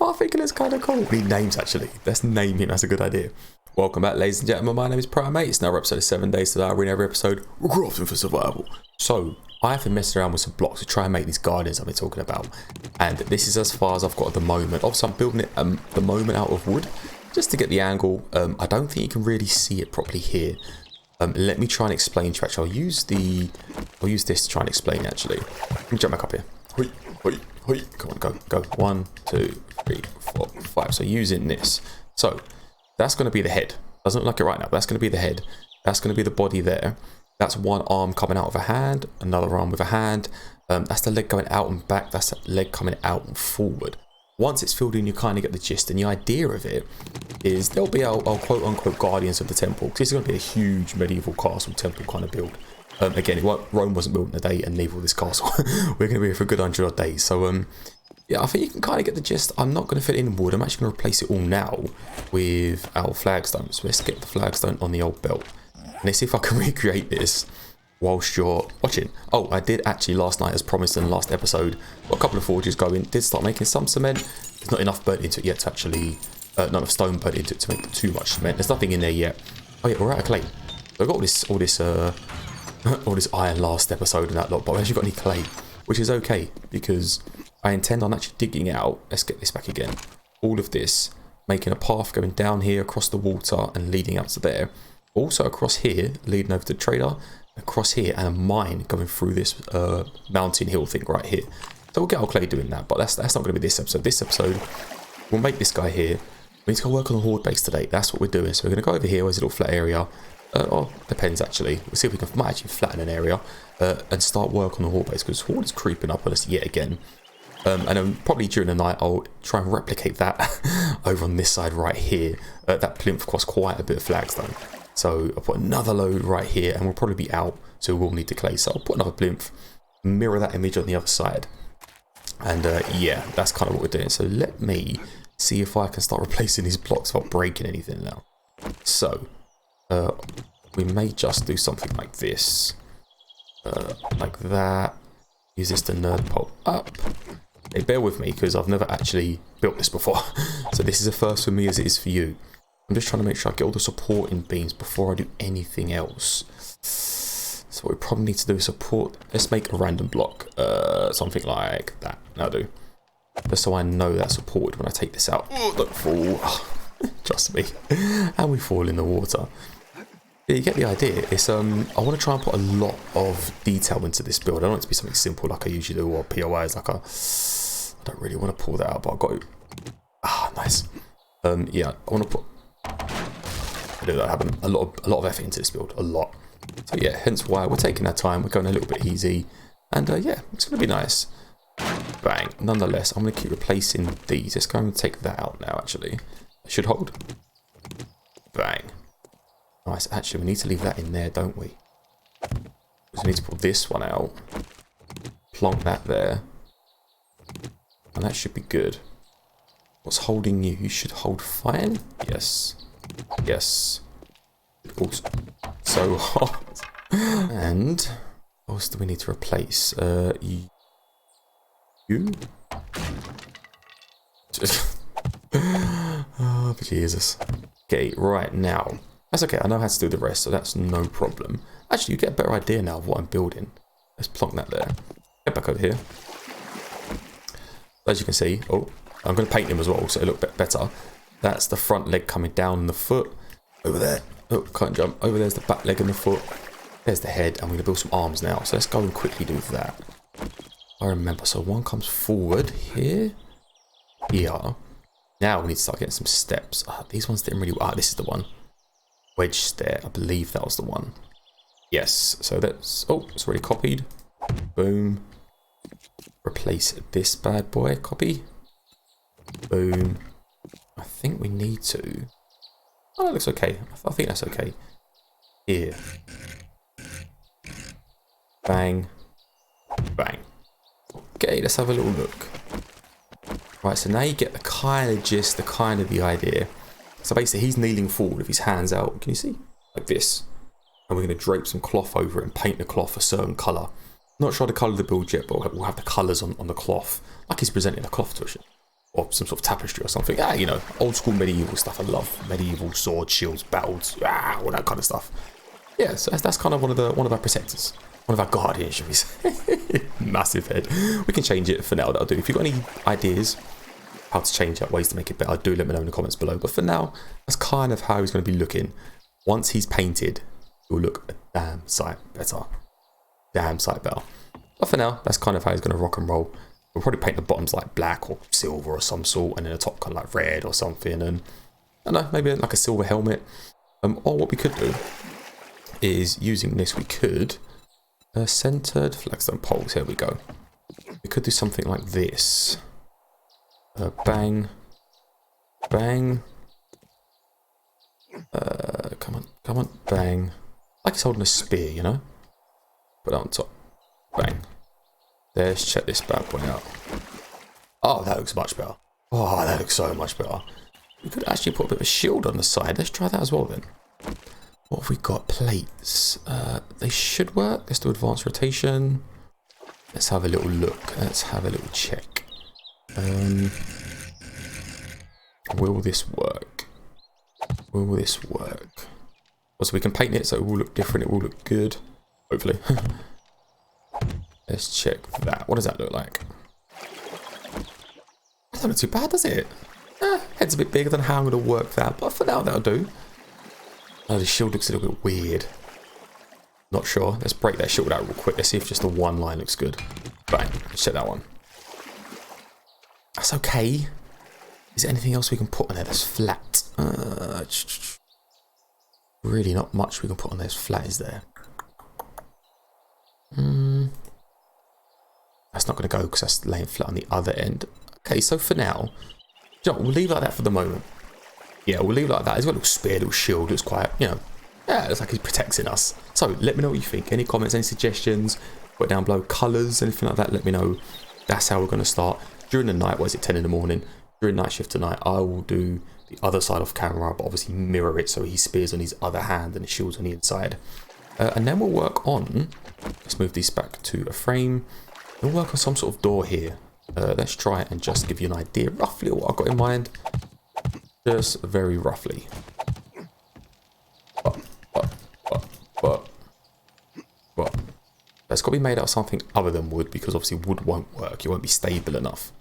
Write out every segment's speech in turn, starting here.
I think it looks kind of cool. We need names actually. Let's name him. That's a good idea. Welcome back, ladies and gentlemen. My name is PriMate. It's now episode 7 days to die. We're in every episode. We're crafting for survival. So I have been messing around with some blocks to try and make these gardens I've been talking about. And this is as far as I've got at the moment. Obviously, I'm building it the moment out of wood just to get the angle. I don't think you can really see it properly here. Let me try and explain to you. Actually, I'll use this to try and explain it, actually. Let me jump back up here. Hoi, hoi, hoi. Come on, go. 1, 2, 3, 4, 5. So using this. So that's going to be the head. Doesn't look like it right now, but that's going to be the head. That's going to be the body there. That's one arm coming out of a hand, another arm with a hand. That's the leg going out and back. That's the leg coming out and forward. Once it's filled in, you kind of get the gist. And the idea of it is there'll be our quote-unquote guardians of the temple. This is going to be a huge medieval castle temple kind of build. Again, Rome wasn't built in a day, and neither will this castle. We're going to be here for a good 100 odd days. So, yeah, I think you can kind of get the gist. I'm not going to fit it in wood. I'm actually going to replace it all now with our flagstones. So let's get the flagstone on the old belt. And let's see if I can recreate this whilst you're watching. Oh, I did actually last night, as promised in the last episode, got a couple of forges going. Did start making some cement. There's not enough burnt into it yet to actually, not enough stone burnt into it to make too much cement. There's nothing in there yet. Oh yeah, we're out of clay. So I got all this iron last episode and that lot, but I actually got any clay, which is okay because I intend on actually digging out. Let's get this back again. All of this, making a path going down here across the water and leading out to there. Also across here, leading over to the trader. Across here, and a mine going through this mountain hill thing right here. So we'll get our clay doing that, but that's not going to be this episode. This episode, we'll make this guy here. We need to go work on the Horde base today. That's what we're doing. So we're going to go over here. Where's a little flat area? Or depends actually. We'll see if we can might actually flatten an area and start work on the Horde base, because Horde is creeping up on us yet again. And then probably during the night I'll try and replicate that over on this side right here. That plinth costs quite a bit of flagstone. So I'll put another load right here, and we'll probably be out, so we'll need the clay. So I'll put another plinth, mirror that image on the other side. And yeah, that's kind of what we're doing. So let me see if I can start replacing these blocks without breaking anything now. So we may just do something like this. Like that. Use this to nerd pop up. Hey, bear with me, because I've never actually built this before. So this is a first for me as it is for you. I'm just trying to make sure I get all the supporting beams before I do anything else. So what we probably need to do is support. Let's make a random block. Something like that. That'll do. Just so I know that's supported when I take this out. Oh, don't fall. Oh, trust me. And we fall in the water. Yeah, you get the idea. It's I want to try and put a lot of detail into this build. I don't want it to be something simple like I usually do, or POIs like I don't really want to pull that out, but I've got to. Ah, nice. Yeah, I want to put. I do that happen. A lot of effort into this build, a lot. So yeah, hence why we're taking our time. We're going a little bit easy, and yeah, it's going to be nice. Bang. Nonetheless, I'm going to keep replacing these. Let's go and take that out now. Actually, it should hold. Bang. Nice. Actually, we need to leave that in there, don't we? We need to pull this one out. Plonk that there, and that should be good. What's holding you? You should hold fine. Yes. Yes. Also, so hot. And what else do we need to replace? You? Oh, Jesus. Okay, right now. That's okay. I know how to do the rest, so that's no problem. Actually, you get a better idea now of what I'm building. Let's plonk that there. Get back over here. As you can see, oh, I'm going to paint him as well, so it look better. That's the front leg coming down and the foot. Over there. Oh, can't jump. Over there's the back leg and the foot. There's the head. And we're going to build some arms now. So let's go and quickly do that. I remember. So one comes forward here. Here. Now we need to start getting some steps. These ones didn't really... this is the one. Wedge stair. I believe that was the one. Yes. So that's... Oh, it's already copied. Boom. Replace this bad boy. Copy. Boom. I think we need to... Oh, that looks okay. I think that's okay. Here. Bang. Bang. Okay, let's have a little look. Right, so now you get the kind of gist, the idea. So basically, he's kneeling forward with his hands out. Can you see? Like this. And we're going to drape some cloth over it and paint the cloth a certain colour. Not sure the colour of the build yet, but we'll have the colours on the cloth. Like he's presenting a cloth to us. or some sort of tapestry or something. You know, old school medieval stuff. I love medieval swords, shields, battles, all that kind of stuff. Yeah, so that's kind of one of our protectors, one of our guardians, shall we say. Massive head. We can change it for now. That'll do. If you've got any ideas how to change that, ways to make it better, do let me know in the comments below. But for now, that's kind of how he's going to be looking. Once he's painted, he'll look a damn sight better. Damn sight better. But for now, that's kind of how he's going to rock and roll. We'll probably paint the bottoms like black or silver or some sort, and then the top kind of like red or something, and I don't know, maybe like a silver helmet. Or what we could do is, using this, we could centered flagstone poles. Here we go. We could do something like this. Bang, bang. Come on, bang. Like he's holding a spear, you know. Put it on top. Bang. Let's check this bad boy out. Oh, that looks much better. Oh, that looks so much better. We could actually put a bit of a shield on the side. Let's try that as well then. What have we got? Plates. They should work. Let's do advanced rotation. Let's have a little look. Let's have a little check. Will this work? Will this work? Also, we can paint it so it will look different. It will look good. Hopefully. Let's check that. What does that look like? That doesn't look too bad, does it? Head's a bit bigger than how I'm going to work that, but for now that'll do. Oh, the shield looks a little bit weird. Not sure. Let's break that shield out real quick. Let's see if just the one line looks good. Bang. Let's check that one. That's okay. Is there anything else we can put on there that's flat? Really not much we can put on there that's flat, is there? That's not going to go because that's laying flat on the other end. Okay, so for now, you know, we'll leave it like that for the moment. Yeah, we'll leave it like that. He's got a little spear, a little shield. It's quite, you know, yeah, it's like he's protecting us. So let me know what you think. Any comments, any suggestions, put it down below. Colours, anything like that, let me know. That's how we're going to start. During the night, what is it, 10 in the morning? During night shift tonight, I will do the other side off camera, but obviously mirror it so he spears on his other hand and the shield's on the inside. And then we'll work on, let's move these back to a frame. We'll work on some sort of door here. Let's try it and just give you an idea roughly what I've got in mind. Just very roughly. But it's got to be made out of something other than wood, because obviously wood won't work. It won't be stable enough.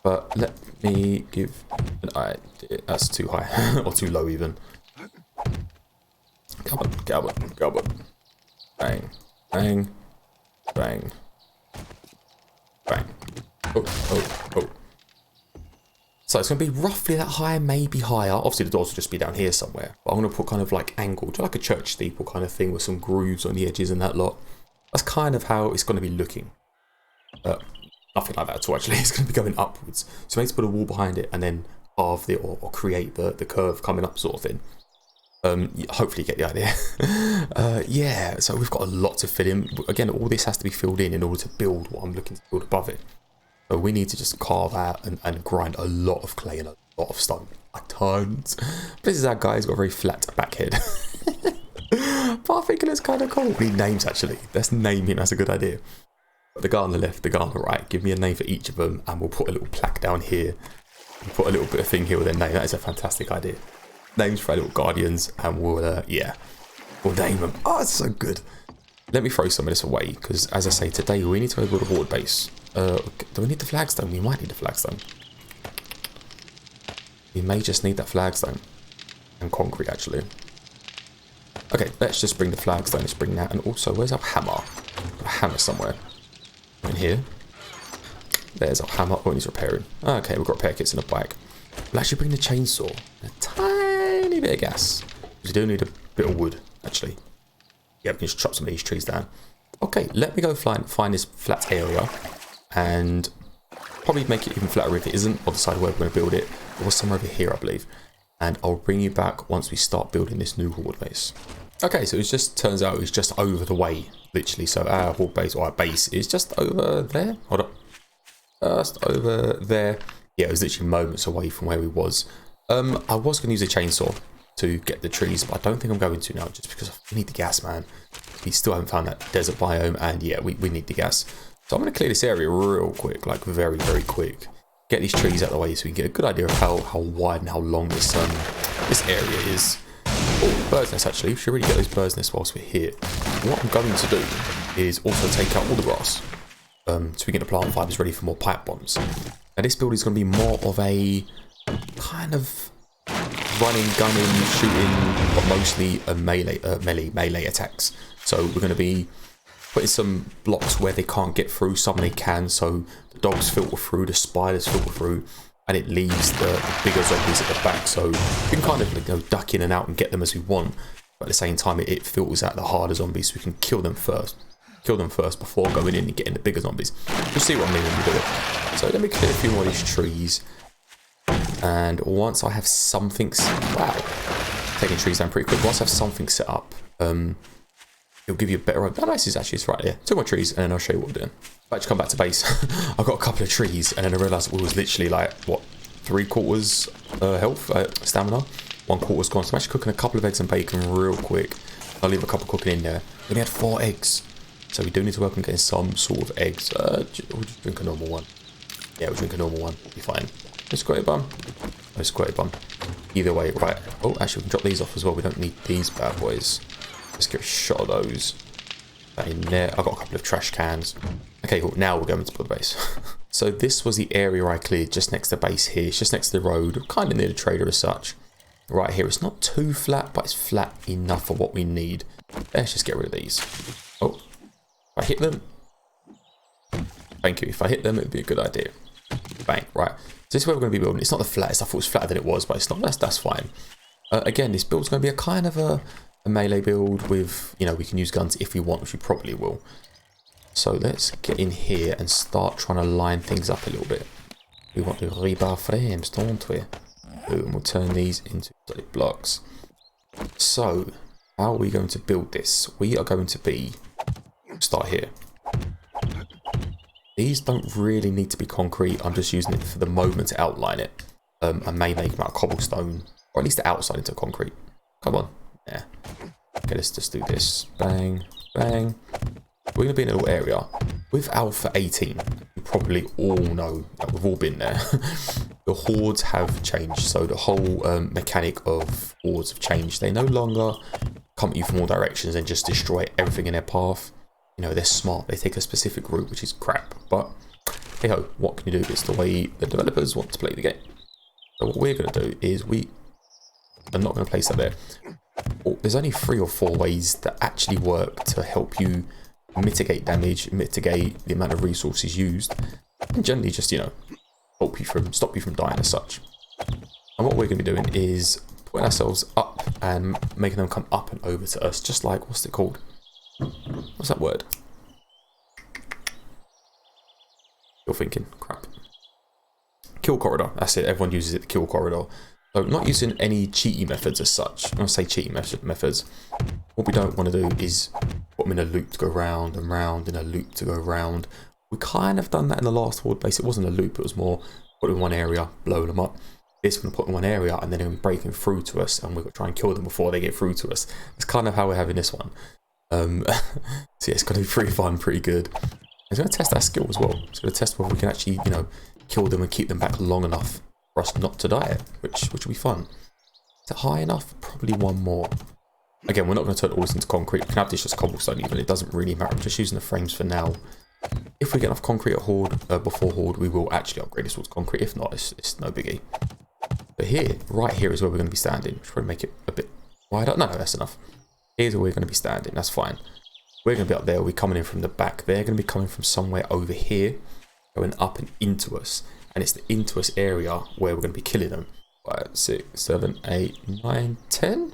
But let me give an idea. That's too high or too low even. Come on, come on, come on. Bang, bang, bang, bang. Oh. So it's going to be roughly that high, maybe higher. Obviously the doors will just be down here somewhere. But I'm going to put kind of like angled, like a church steeple kind of thing with some grooves on the edges and that lot. That's kind of how it's going to be looking. Nothing like that at all actually. It's going to be going upwards. So maybe put a wall behind it and then carve it or create the curve coming up sort of thing. Hopefully you get the idea. Yeah, so we've got a lot to fill in. Again, all this has to be filled in order to build what I'm looking to build above it. So we need to just carve out and grind a lot of clay and a lot of stone. Like tons. But this is our guy, he's got a very flat back head. But I think it looks kind of cool. We need names actually. Let's name him, that's a good idea. But the guy on the left, the guy on the right, give me a name for each of them and we'll put a little plaque down here. We'll put a little bit of thing here with their name. That is a fantastic idea. Names for our little guardians and we'll, yeah, we'll name them. Oh, it's so good. Let me throw some of this away because, as I say, today we need to go build a horde base. Do we need the flagstone? We might need the flagstone. We may just need that flagstone and concrete actually. Okay, let's just bring the flagstone. Let's bring that. And also, where's our hammer? A hammer somewhere. In here. There's our hammer. Oh, it needs repairing. Okay, we've got repair kits in the bike. We'll actually bring the chainsaw. A tiny bit of gas. Because we do need a bit of wood, actually. Yeah, we can just chop some of these trees down. Okay, let me go find this flat area. And probably make it even flatter if it isn't. Or decide where we're going to build it. It was somewhere over here, I believe. And I'll bring you back once we start building this new horde base. Okay, so it just turns out it's just over the way, literally. So our horde base, or our base, is just over there. Hold up. Just over there. Yeah, it was literally moments away from where we was. I was going to use a chainsaw to get the trees, but I don't think I'm going to now, just because I need the gas, man. We still haven't found that desert biome, and yeah, we need the gas. So I'm going to clear this area real quick, like very, very quick. get these trees out of the way so we can get a good idea of how wide and how long this area is. Oh, bird's nest actually. We should really get those bird's nests whilst we're here. What I'm going to do is also take out all the grass so we get the plant fibers ready for more pipe bombs. Now this build is going to be more of a kind of running, gunning, shooting, but mostly a melee attacks. So we're going to be putting some blocks where they can't get through, some they can, so the dogs filter through, the spiders filter through, and it leaves the bigger zombies at the back, so we can kind of duck in and out and get them as we want, but at the same time it filters out the harder zombies so we can kill them first before going in and getting the bigger zombies. You'll see what I mean when we do it. So let me clear a few more of these trees, and once I have something, wow, taking trees down pretty quick, once I have something set up, it'll give you a better... Oh, nice, it's right there. 2 more trees, and then I'll show you what we're doing. I've actually come back to base. I got a couple of trees, and then I realised it was literally like, what, 3/4 health, stamina? 1/4's gone. So I'm actually cooking a couple of eggs and bacon real quick. I'll leave a couple cooking in there. We only had 4 eggs. So we do need to work on getting some sort of eggs. We'll just drink a normal one. Yeah, we'll drink a normal one. We'll be fine. No squirty bum. No squirty bum. Either way, right. Oh, actually, we can drop these off as well. We don't need these bad boys. Let's get a shot of those. That in there. I've got a couple of trash cans. Okay, cool. Now we're going to build the base. So this was the area I cleared just next to the base here. It's just next to the road. Kind of near the trader as such. Right here. It's not too flat, but it's flat enough for what we need. Let's just get rid of these. Oh. If I hit them. Thank you. If I hit them, it would be a good idea. Bang. Right. So this is where we're going to be building. It's not the flattest. I thought it was flatter than it was, but it's not. That's fine. Again, this build's going to be a kind of a melee build with, you know, we can use guns if we want, which we probably will. So let's get in here and start trying to line things up a little bit. We want to rebar frames, don't we? Boom, we'll turn these into solid blocks. So, how are we going to build this? We are going to start here. These don't really need to be concrete. I'm just using it for the moment to outline it. I may make them out of cobblestone, or at least the outside into concrete. Come on. Yeah. Okay, let's just do this. Bang, bang. We're going to be in a little area. With Alpha 18, you probably all know that we've all been there. The hordes have changed. So the whole mechanic of hordes have changed. They no longer come at you from all directions and just destroy everything in their path. You know, they're smart. They take a specific route, which is crap. But, hey ho, what can you do? It's the way the developers want to play the game. So what we're going to do is I'm not going to place that there. There's only 3 or 4 ways that actually work to help you mitigate damage, mitigate the amount of resources used, and generally just, you know, stop you from dying as such. And what we're going to be doing is putting ourselves up and making them come up and over to us, just like, what's it called? What's that word? You're thinking, crap. Kill corridor, that's it, everyone uses it, the kill corridor. So not using any cheaty methods as such. When I say cheaty methods, what we don't want to do is put them in a loop to go round and round, in a loop to go round. We kind of done that in the last Horde base. It wasn't a loop, it was more put them in one area, blow them up. This we're going to put them in one area and then they're going to be breaking through to us and we're going to try and kill them before they get through to us. That's kind of how we're having this one. So yeah, it's going to be pretty fun, pretty good. It's going to test our skill as well. It's going to test whether we can actually, you know, kill them and keep them back long enough for us not to die, which will be fun. Is it high enough? Probably one more. Again, we're not going to turn all this into concrete. We can have this just cobblestone even. It doesn't really matter. I'm just using the frames for now. If we get enough concrete at Horde, before Horde, we will actually upgrade this towards concrete. If not, it's no biggie. But here, right here is where we're going to be standing. We're trying to make it a bit wider. No, that's enough. Here's where we're going to be standing. That's fine. We're going to be up there. We're coming in from the back. They're going to be coming from somewhere over here, going up and into us. And it's the into us area where we're going to be killing them. 5, 6, 7, 8, 9, 10.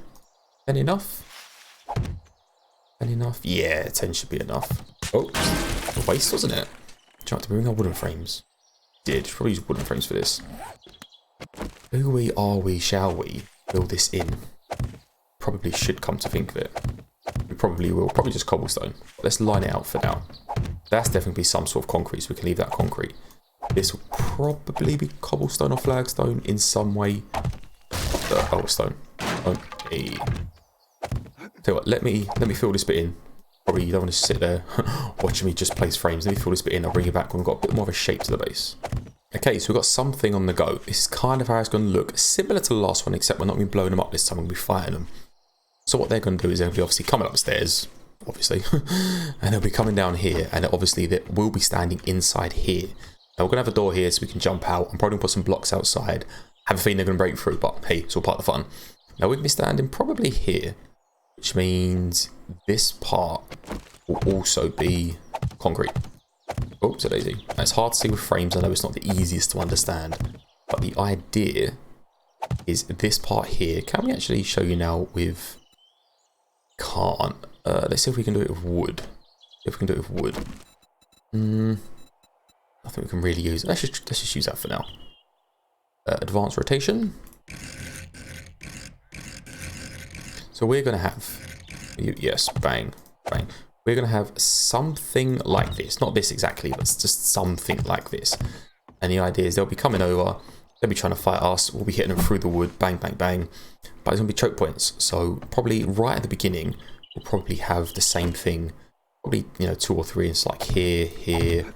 10 enough? 10 enough? Yeah, 10 should be enough. Oh, a waste, wasn't it? Do you have to bring our wooden frames? Did probably use wooden frames for this. Who are we, shall we build this in? Probably should come to think of it. We probably will. Probably just cobblestone. Let's line it out for now. That's definitely be some sort of concrete, so we can leave that concrete. This will probably be cobblestone or flagstone in some way. Oh, stone. Okay. Tell you what, let me fill this bit in. Probably you don't want to sit there watching me just place frames. Let me fill this bit in. I'll bring it back when we've got a bit more of a shape to the base. Okay, so we've got something on the go. This is kind of how it's going to look. Similar to the last one, except we're not going to be blowing them up this time. We're going to be fighting them. So what they're going to do is they'll be obviously coming upstairs, obviously. And they'll be coming down here. And obviously they will be standing inside here. Now we're going to have a door here so we can jump out. I'm probably going to put some blocks outside. I have a feeling they're going to break through, but hey, it's all part of the fun. Now we're going to be standing probably here, which means this part will also be concrete. Oops, so daisy. It's hard to see with frames. I know it's not the easiest to understand, but the idea is this part here. Can we actually show you now with... Can't. Let's see if we can do it with wood. If we can do it with wood. I think we can really use it. Let's just use that for now. Advanced rotation. So we're going to have... Yes, bang, bang. We're going to have something like this. Not this exactly, but just something like this. And the idea is they'll be coming over. They'll be trying to fight us. We'll be hitting them through the wood. Bang, bang, bang. But it's going to be choke points. So probably right at the beginning, we'll probably have the same thing. Probably, you know, 2 or 3. It's like here, here,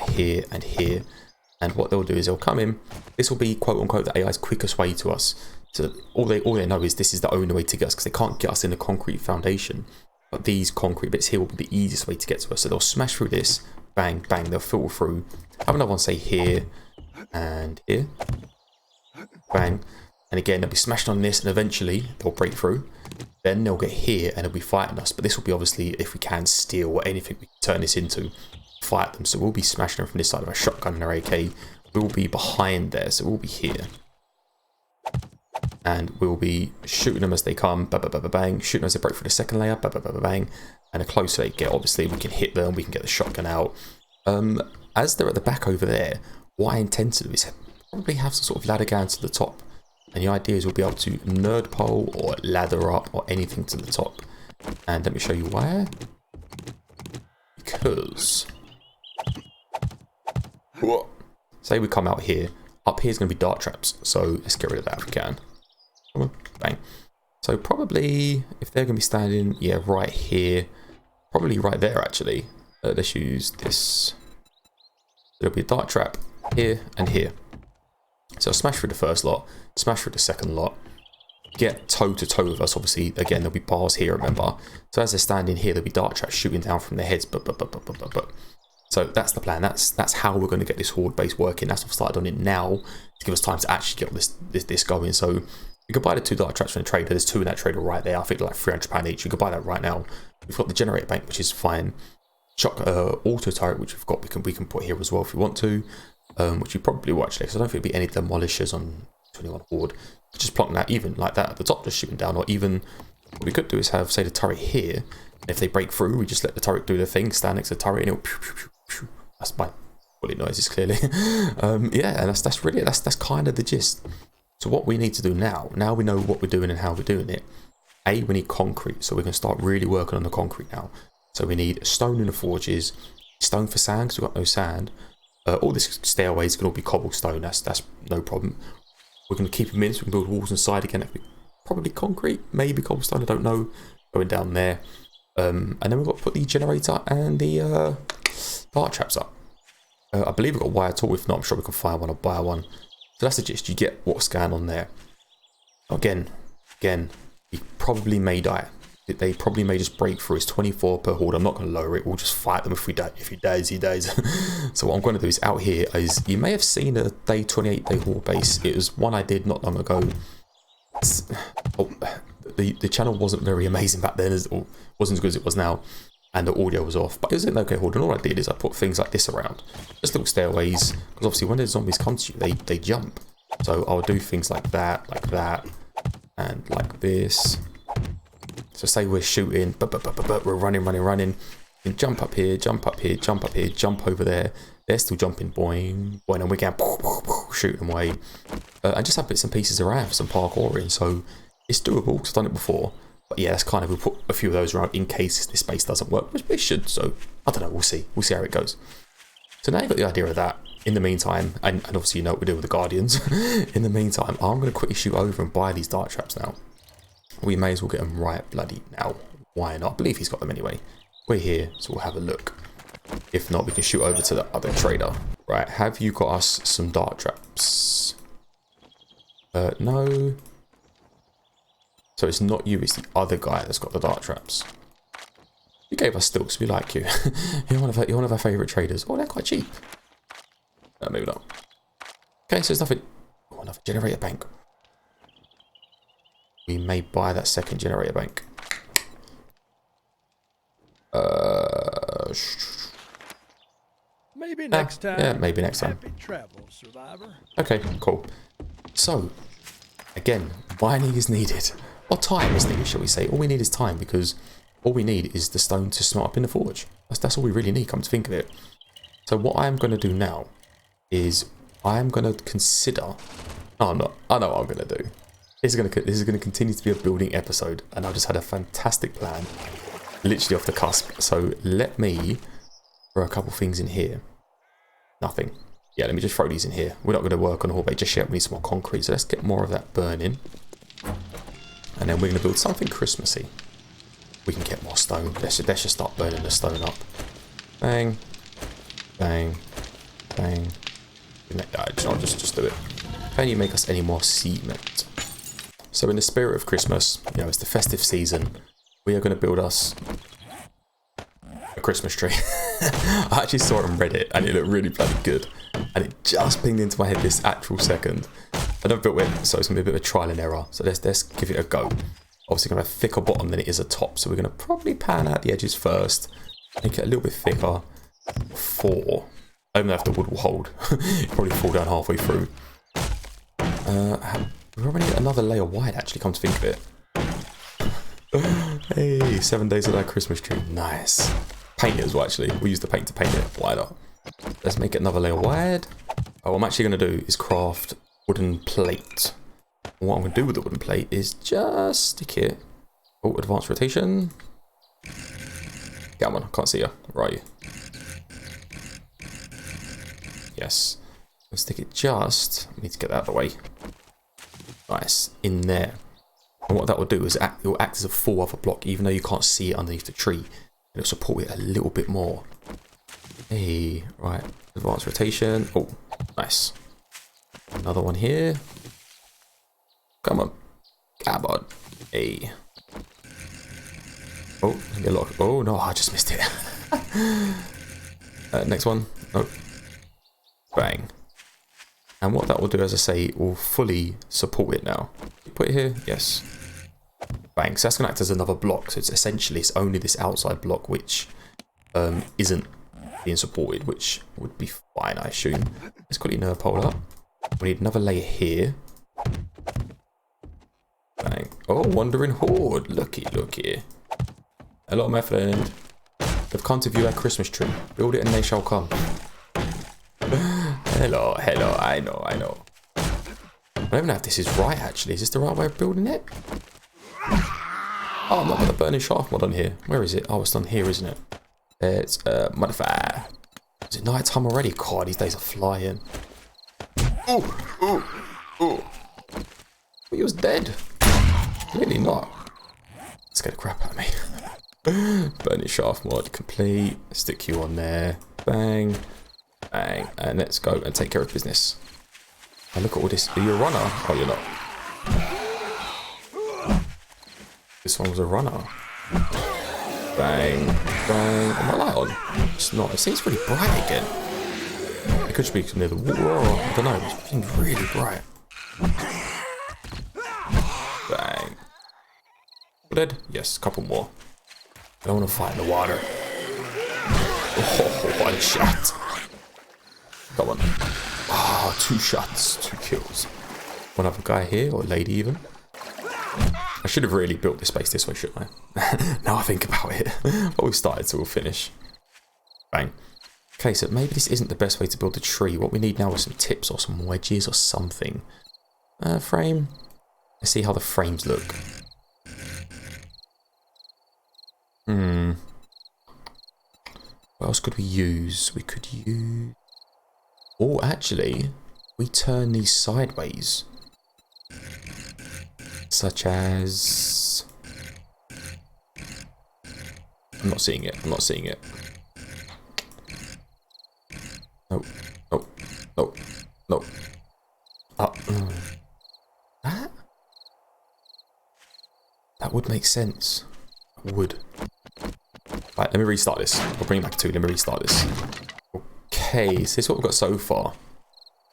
here, and here. And what they'll do is they'll come in. This will be, quote unquote, the AI's quickest way to us. So all they know is this is the only way to get us, because they can't get us in the concrete foundation. But these concrete bits here will be the easiest way to get to us. So they'll smash through this, bang, bang, they'll filter through. Have another one say here and here, bang. And again, they'll be smashing on this and eventually they'll break through. Then they'll get here and they'll be fighting us. But this will be obviously, if we can steal or anything we can turn this into, fight them. So we'll be smashing them from this side of a shotgun and our AK. We'll be behind there, so we'll be here. And we'll be shooting them as they come, ba ba ba ba bang, shooting them as they break through the second layer, ba ba ba ba bang. And the closer they get, obviously, we can hit them, we can get the shotgun out. As they're at the back over there, what I intend to do is probably have some sort of ladder going to the top. And the idea is we'll be able to nerd pole or ladder up or anything to the top. And let me show you why. Because... say we come out here. Up here is going to be dart traps. So let's get rid of that if we can. Come on, bang. So probably, if they're going to be standing, yeah, right here. Probably right there, actually. Let's use this. There'll be a dart trap here and here. So I'll smash through the first lot, smash through the second lot, get toe to toe with us. Obviously, again, there'll be bars here, remember. So as they're standing here, there'll be dart traps shooting down from their heads. So that's the plan. That's how we're going to get this horde base working. That's what I've started on it now to give us time to actually get this going. So you can buy the 2 dart traps from the trader. There's 2 in that trader right there. I think they're like £300 each. You can buy that right now. We've got the generator bank, which is fine. Shock auto turret, which we've got, we can put here as well if we want to. Which you probably will actually, because I don't think there'll be any demolishers on 21 Horde. Just plonk that even like that at the top, just shooting down. Or even what we could do is have, say, the turret here. And if they break through, we just let the turret do their thing, stand next to the turret, and it'll pew, pew, pew, pew. That's my bullet noises clearly. Yeah, and that's kind of the gist. So what we need to do now we know what we're doing and how we're doing it. We need concrete, so we can start really working on the concrete now. So we need stone in the forges, stone for sand because we've got no sand. All this stairways can all be cobblestone. That's no problem. We're going to keep them in so we can build walls inside again. That could be probably concrete, maybe cobblestone. I don't know. Going down there, and then we've got to put the generator and the dart traps up. I believe we've got a wire tool. If not, I'm sure we can find one or buy one. So that's the gist. You get what's going on there. Again, he probably may die. They probably may just break through. It's 24 per horde. I'm not going to lower it. We'll just fight them if we die. If he dies, he dies. So what I'm going to do is out here is, you may have seen a day 28 day horde base. It was one I did not long ago. The channel wasn't very amazing back then, or wasn't as good as it was now, and the audio was off. But it was an okay horde, and all I did is I put things like this around, just little stairways, because obviously when the zombies come to you, they jump. So I'll do things like that, and like this. So say we're shooting, we're running. You can jump up here, jump over there. They're still jumping, boing, and we're going shoot them away. And just have bits and pieces around for some parkour in. So it's doable because I've done it before. But yeah, that's kind of, we'll put a few of those around in case this space doesn't work, which it should. So I don't know, we'll see how it goes. So now you've got the idea of that. In the meantime, and obviously you know what we do with the Guardians. In the meantime, I'm going to quickly shoot over and buy these dart traps now. We may as well get them right bloody now. Why not? I believe he's got them anyway. We're here, so we'll have a look. If not, we can shoot over to the other trader. Right, have you got us some dart traps? No. So it's not you, it's the other guy that's got the dart traps. You gave us stilts, we like you. You're one of our favourite traders. Oh, they're quite cheap. No, maybe not. Okay, so there's nothing. Oh, another generator bank. We may buy that second generator bank. Maybe next time. Yeah, maybe next time. Happy travels, survivor. Okay, cool. So, again, mining is needed. Or time is needed, shall we say. All we need is time, because all we need is the stone to smelt up in the forge. That's all we really need, come to think of it. So what I'm going to do now is I'm going to consider... No, I'm not. I know what I'm going to do. This is going to continue to be a building episode, and I just had a fantastic plan, literally off the cusp. So let me throw a couple things in here. Nothing. Yeah, let me just throw these in here. We're not going to work on Horde just yet. We need some more concrete, so let's get more of that burning. And then we're going to build something Christmassy. We can get more stone. Let's just start burning the stone up. Bang, bang, bang. I'll just do it. Can you make us any more cement? So in the spirit of Christmas, you know, it's the festive season, we are going to build us a Christmas tree. I actually saw it on Reddit and it looked really bloody good. And it just pinged into my head this actual second. I don't built it, so it's going to be a bit of a trial and error. So let's give it a go. Obviously going to have a thicker bottom than it is a top. So we're going to probably pan out the edges first. Make it a little bit thicker. 4. I don't know if the wood will hold. It'll probably fall down halfway through. We probably need another layer wide, actually, come to think of it. Hey, 7 days of that Christmas tree. Nice. Paint it as well, actually. We'll use the paint to paint it wider. Let's make it another layer wide. Oh, what I'm actually going to do is craft wooden plate. And what I'm going to do with the wooden plate is just stick it. Oh, advanced rotation. Come on, I can't see you. Where are you? Yes. Let's stick it just... I need to get that out of the way. Nice. In there. And what that will do is it will act as a full other block, even though you can't see it underneath the tree. It'll support it a little bit more. Hey, right. Advanced rotation. Oh, nice. Another one here. Come on. Come on. Hey. Oh, get locked. Oh no, I just missed it. Next one. Oh. Bang. And what that will do, as I say, will fully support it now. Put it here. Yes. Bang. So that's going to act as another block. So it's essentially, it's only this outside block which isn't being supported, which would be fine, I assume. Let's quickly nerve pole up. We need another layer here. Bang. Oh, wandering horde. Looky. Hello, my friend. They've come to view our Christmas tree. Build it and they shall come. Hello. I know. I don't even know if this is right, actually. Is this the right way of building it? Oh, I'm not got the burning shaft mod on here. Where is it? Oh, it's on here, isn't it? It's modify. Is it night time already? God, these days are flying. Oh. He was dead. Really not. Scared the crap out of me. Burning shaft mod complete. Stick you on there. Bang. Bang. And let's go and take care of business. And look at all this. Are you a runner? Oh, you're not. This one was a runner. Bang. Bang. Am I light on? It's not. It seems really bright again. It could be near the water. I don't know. It seems really bright. Bang. Dead? Yes, a couple more. I don't want to fight in the water. Oh, one shot. Come on. Ah, 2 shots, 2 kills. One other guy here, or lady even. I should have really built this base this way, shouldn't I? Now I think about it. But we've started, so we'll finish. Bang. Okay, so maybe this isn't the best way to build a tree. What we need now is some tips or some wedges or something. Frame. Let's see how the frames look. What else could we use? We could use... Oh, actually, we turn these sideways. Such as... I'm not seeing it. No, no, no, no. That? That would make sense. Would. Right, let me restart this. I'll bring it back to 2. Let me restart this. Okay, so this is what we've got so far.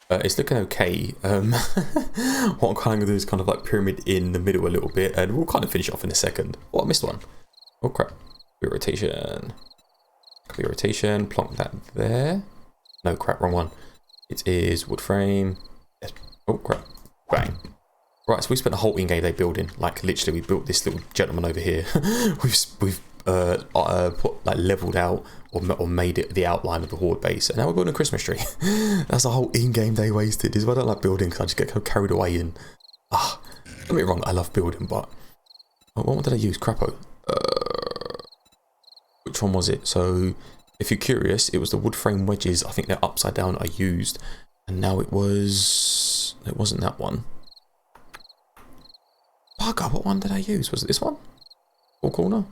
It's looking okay. What I'm kind of going to do is kind of like pyramid in the middle a little bit, and we'll kind of finish off in a second. Oh, I missed one. Oh crap. Copy rotation. Copy rotation. Plonk that there. No, crap, wrong one. It is wood frame. Yes. Oh crap. Bang. Right, so we spent a whole in-game day building. Like literally, we built this little gentleman over here. we've put like leveled out or made it the outline of the Horde base, and now we're building a Christmas tree. That's a whole in-game day wasted. This is why I don't like building, because I just get kind of carried away. And don't get me wrong, I love building, but what one did I use? Crapo. Which one was it? So if you're curious, it was the wood frame wedges. I think they're upside down. I used, and now it wasn't that one. Bugger, what one did I use? Was it this one? Full corner?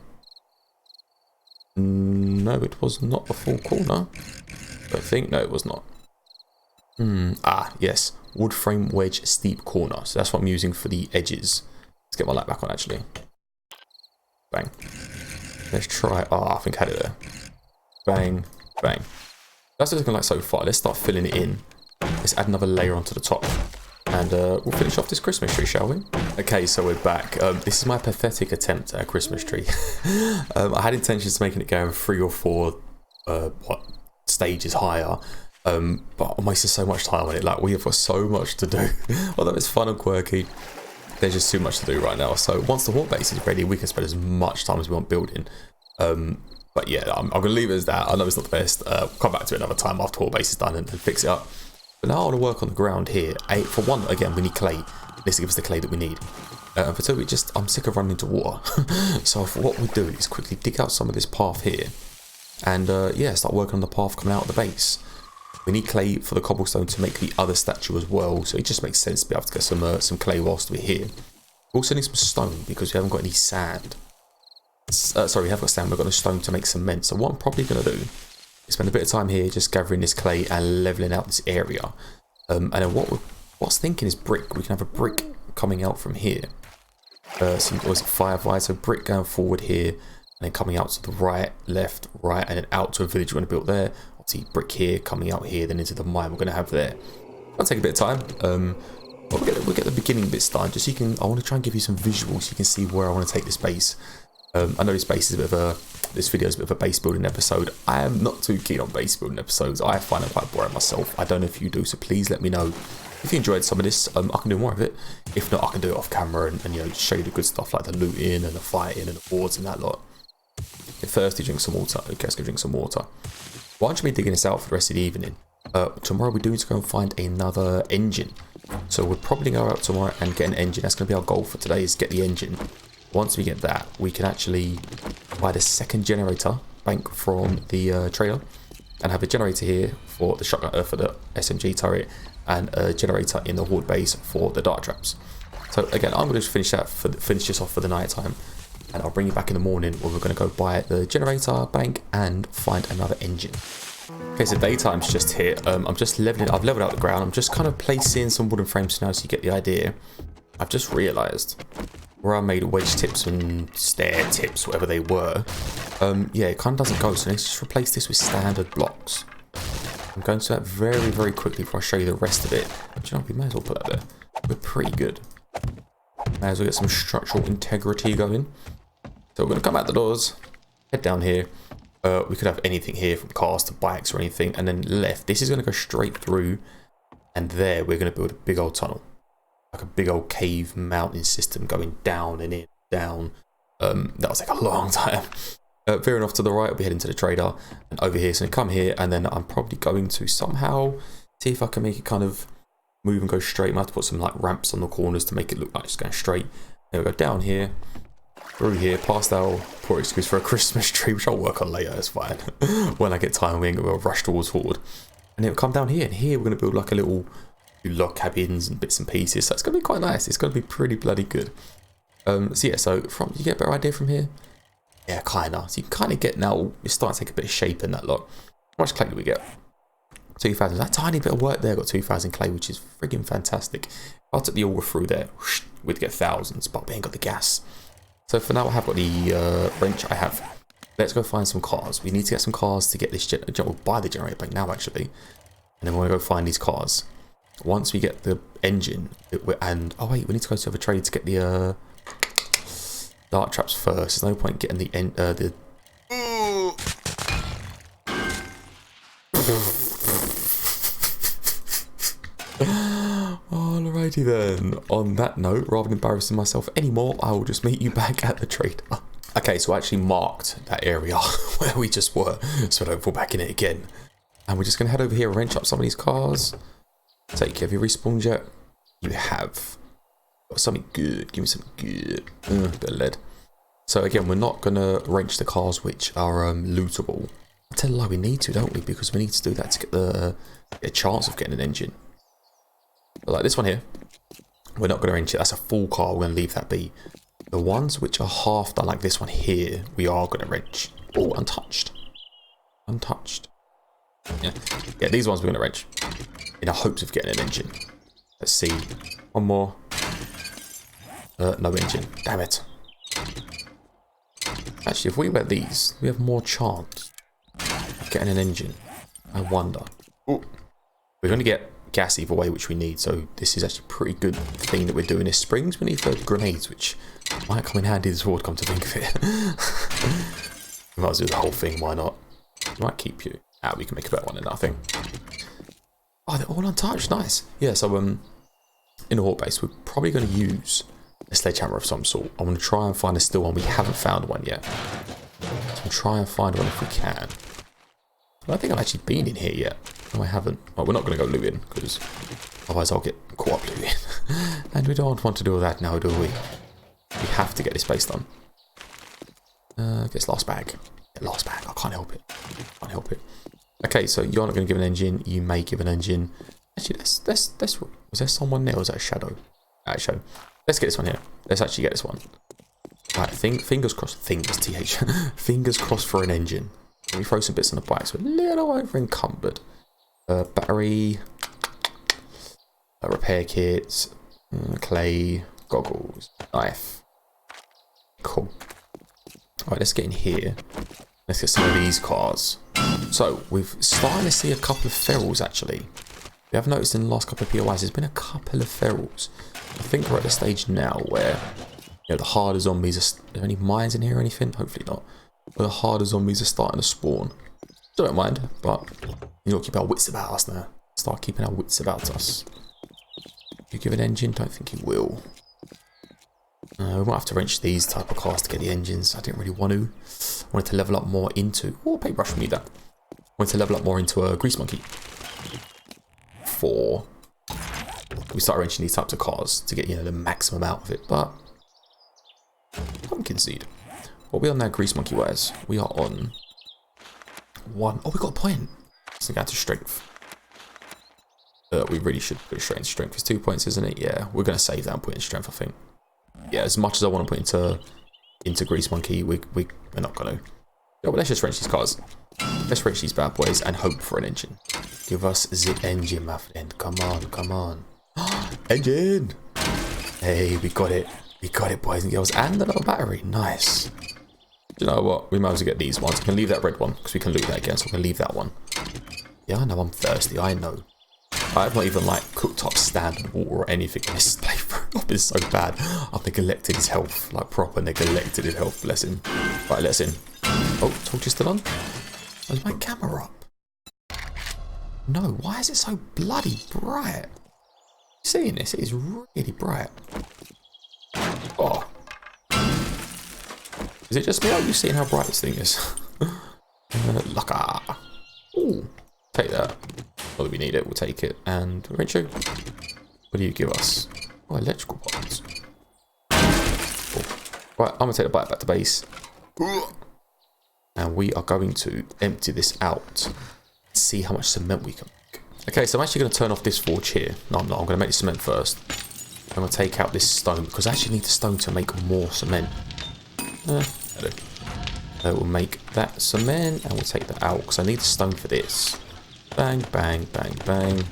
No, it was not the full corner. I think, no, it was not. Yes. Wood frame wedge steep corner. So that's what I'm using for the edges. Let's get my light back on, actually. Bang. Let's try. I think I had it there. Bang, bang. That's what it's looking like so far. Let's start filling it in. Let's add another layer onto the top. And we'll finish off this Christmas tree, shall we? Okay, so we're back. This is my pathetic attempt at a Christmas tree. I had intentions of making it go 3 or 4 stages higher. But I'm wasting so much time on it. Like, we have got so much to do. Although it's fun and quirky, there's just too much to do right now. So once the Horde base is ready, we can spend as much time as we want building. But yeah, I'm going to leave it as that. I know it's not the best. Come back to it another time after Horde base is done and fix it up. But now I want to work on the ground here. For one, again, we need clay. This gives us the clay that we need. And for 2, I'm sick of running into water. So what we do is quickly dig out some of this path here. And start working on the path coming out of the base. We need clay for the cobblestone to make the other statue as well. So it just makes sense to be able to get some clay whilst we're here. We also need some stone because we haven't got any sand. Sorry, we have got sand. We've got no stone to make cement. So what I'm probably going to do, spend a bit of time here just gathering this clay and leveling out this area. And then what's thinking is brick. We can have a brick coming out from here. So it was 5 wide, so brick going forward here, and then coming out to the right, left, right, and then out to a village we're going to build there. Obviously brick here, coming out here, then into the mine we're going to have there. That'll take a bit of time. But we'll get the beginning bits done, just so you can. I want to try and give you some visuals so you can see where I want to take this base. I know this base is a bit of this video is a bit of a base building episode. I am not too keen on base building episodes. I find them quite boring myself. I don't know if you do, so please let me know if you enjoyed some of this. I can do more of it. If not, I can do it off camera and show you the good stuff like the looting and the fighting and the boards and that lot. Get thirsty, drink some water. Okay, let's go drink some water. Why don't you be digging this out for the rest of the evening? Tomorrow we do need to go and find another engine. So we'll probably go out tomorrow and get an engine. That's going to be our goal for today, is get the engine. Once we get that, we can actually buy the second generator bank from the trailer and have a generator here for the shotgun for the SMG turret and a generator in the Horde base for the dart traps. So again, I'm going to just finish this off for the night time, and I'll bring you back in the morning where we're going to go buy the generator bank and find another engine. Okay, so daytime's just hit. I'm just leveling. I've leveled out the ground. I'm just kind of placing some wooden frames now so you get the idea. I've just realised where I made wedge tips and stair tips, whatever they were. Yeah, it kind of doesn't go. So let's just replace this with standard blocks. I'm going to do that very, very quickly before I show you the rest of it. But you know, we may as well put that there. We're pretty good. May as well get some structural integrity going. So we're going to come out the doors, head down here. We could have anything here from cars to bikes or anything. And then left. This is going to go straight through. And there we're going to build a big old tunnel. Like a big old cave mountain system going down and in, down. That'll take a long time. Veering off to the right, we'll be heading to the trader. And over here, so come here. And then I'm probably going to somehow see if I can make it kind of move and go straight. I might have to put some like ramps on the corners to make it look like it's going straight. Then we'll go down here, through here, past our poor excuse for a Christmas tree, which I'll work on later, it's fine. When I get time, we ain't going to rush towards Horde. And then we'll come down here, and here we're going to build like a little log cabins and bits and pieces. So it's going to be quite nice. It's going to be pretty bloody good. So yeah, so from you get a better idea from here? Yeah, kind of. So you can kind of get now, it's starting to take a bit of shape in that lot. How much clay do we get? 2,000. That tiny bit of work there got 2,000 clay, which is friggin' fantastic. If I took the aura through there, we'd get thousands, but we ain't got the gas. So for now, I have got the wrench I have. Let's go find some cars. We need to get some cars to get this we'll buy the generator bank now, actually. And then we're going to go find these cars. Once we get the engine, oh wait, we need to go to have a trade to get the dart traps first. There's no point getting the Alrighty then, on that note, rather than embarrassing myself anymore, I will just meet you back at the trader. Okay, so I actually marked that area where we just were, so I don't fall back in it again. And we're just going to head over here and wrench up some of these cars. Take care of your respawn jet. You have got something good. Give me something good. Bit of lead. So again, we're not going to wrench the cars which are lootable. I tell you lie, we need to, don't we? Because we need to do that to get a chance of getting an engine. But like this one here, we're not going to wrench it. That's a full car. We're going to leave that be. The ones which are half done, like this one here, we are going to wrench. Oh, untouched. Untouched. Yeah, these ones we're going to wrench in the hopes of getting an engine. Let's see. One more. No engine. Damn it. Actually, if we wet these, we have more chance of getting an engine. I wonder. Ooh. We're going to get gas either way, which we need. So this is actually a pretty good thing that we're doing. Is springs. We need 30 grenades, which might come in handy this Horde, come to think of it. We might as well do the whole thing. Why not? We might keep you. We can make a better one than nothing. Oh, they're all untouched. Nice. Yeah, so in the Horde base, we're probably going to use a sledgehammer of some sort. I'm going to try and find a still one. We haven't found one yet. So we'll try and find one if we can. I don't think I've actually been in here yet. No, I haven't. Well, we're not going to go looting, because otherwise I'll get caught up looting. And we don't want to do that now, do we? We have to get this base done. Gets last bag. Get last bag. I can't help it. Can't help it. Okay, so you're not going to give an engine. You may give an engine. Actually, let's was there someone there? Or was that a shadow? Shadow. Let's get this one here. Let's actually get this one. Right, fingers crossed. Fingers, TH. Fingers crossed for an engine. Let me throw some bits on the bike. So a little over encumbered. Battery. Repair kits. Clay. Goggles. Knife. Cool. Alright, let's get in here. Let's get some of these cars. So, we've started to see a couple of ferals, actually. We have noticed in the last couple of POIs, there's been a couple of ferals. I think we're at the stage now where, you know, the harder zombies are... Are there any mines in here or anything? Hopefully not. But the harder zombies are starting to spawn. So I don't mind, but you know, keep our wits about us now. Start keeping our wits about us. You give an engine? Don't think you will. We might have to wrench these type of cars to get the engines. I didn't really want to. I wanted to level up more into... Oh, paintbrush, we need that. I wanted to level up more into a grease monkey. Before we start wrenching these types of cars to get, you know, the maximum out of it. But pumpkin seed. What are we on now, grease monkey wise? We are on 1. Oh, we got a point. Let's go to strength. We really should put it straight into strength. It's 2 points, isn't it? Yeah, we're going to save that and put it in strength, I think. Yeah, as much as I want to put into grease monkey, we're not going to. Yeah, well, let's just wrench these cars. Let's wrench these bad boys and hope for an engine. Give us the engine, my friend. Come on, come on. Engine! Hey, we got it. We got it, boys and girls. And another battery. Nice. Do you know what? We might as well get these ones. We can leave that red one because we can loot that again. So we can leave that one. Yeah, I know I'm thirsty. I know. I've not even like cooked up standard water or anything in this playthrough. I've been so bad. I've neglected his health. Like proper neglected his health. Bless him. Right, let's in. Oh, torch is still on. Is my camera up? No, why is it so bloody bright? You seeing this? It is really bright. Oh. Is it just me? Are you seeing how bright this thing is? Lucka. Ooh. Take that. Not that we need it, we'll take it. And Rencho, what do you give us? Oh, electrical parts. Oh. Right, I'm gonna take the bike back to base. And we are going to empty this out. See how much cement we can make. Okay, so I'm actually going to turn off this forge here. No, I'm not. I'm going to make the cement first. I'm going to take out this stone because I actually need the stone to make more cement. We'll make that cement and we'll take that out because I need the stone for this. Bang, bang, bang, bang.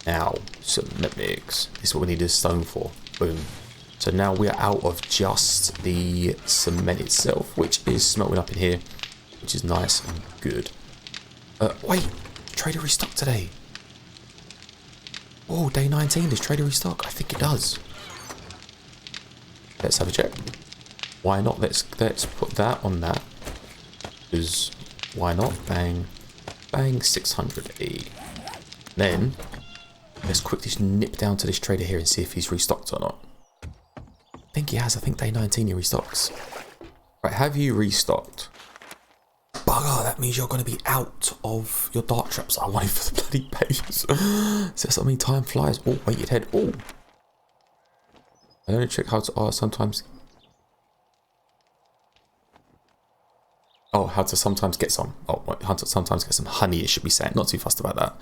Now, cement mix. This is what we need this stone for. Boom. So now we are out of just the cement itself, which is smelting up in here, which is nice and good. Wait, trader restock today. Oh, day 19, does trader restock? I think it does. Let's have a check. Why not? Let's put that on that. Because why not? Bang, bang, 600E. Then let's quickly just nip down to this trader here and see if he's restocked or not. I think he has. I think day 19 he restocks. Right, have you restocked? Bugger, that means you're going to be out of your dart traps. I wanted for the bloody base. So that's, I mean, time flies. Oh, weighted head. Oh. I only check how to sometimes. Oh, how to sometimes get some. Oh, how to sometimes get some honey, it should be saying. Not too fussed about that.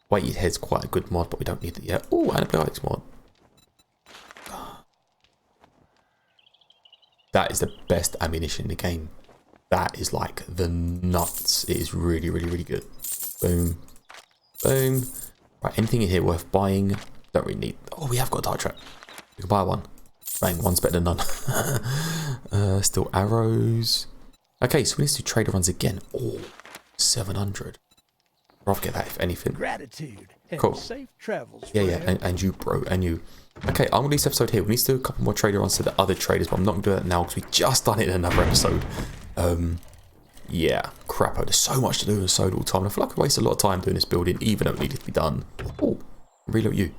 Weighted head's quite a good mod, but we don't need it yet. Oh, antibiotics mod. That is the best ammunition in the game. That is like the nuts. It is really, really, really good. Boom. Boom. Right, anything in here worth buying? Don't really need. Oh, we have got a dart trap. We can buy one. Bang, one's better than none. Still arrows. Okay, so we need to do trader runs again. Oh, 700. I'll get that if anything. Gratitude. And Cool. safe travels. Yeah, and you, bro, and you. Okay, I'm gonna leave this episode here. We need to do a couple more trader runs to the other traders, but I'm not gonna do that now because we just done it in another episode. Yeah, crap. There's so much to do in so little time. And I feel like I wasted a lot of time doing this building, even though it needed to be done. Oh, reload you.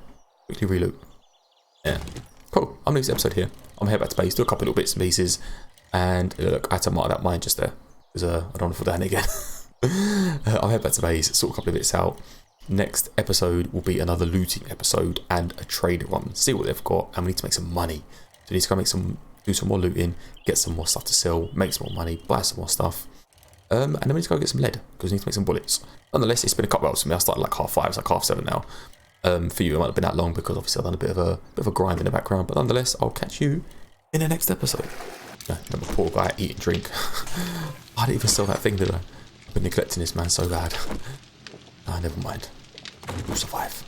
Quickly reload. Yeah, cool. I'm gonna leave this episode here. I'm gonna head back to base, do a couple little bits and pieces, and look, I had to mark that mine just there because I don't want to fall down again. I'll head back to base, sort a couple of bits out. Next episode will be another looting episode and a trader run. See what they've got, and we need to make some money. So we need to go do some more looting, get some more stuff to sell, make some more money, buy some more stuff. And then we need to go get some lead because we need to make some bullets. Nonetheless, it's been a couple hours for me. I started like 5:30, it's like 7:30 now. For you, it might have been that long because obviously I've done a bit of a grind in the background. But nonetheless, I'll catch you in the next episode. No, I'm a poor guy, eat and drink. I didn't even sell that thing, did I? I've been neglecting this man so bad. Ah, never mind. We'll survive.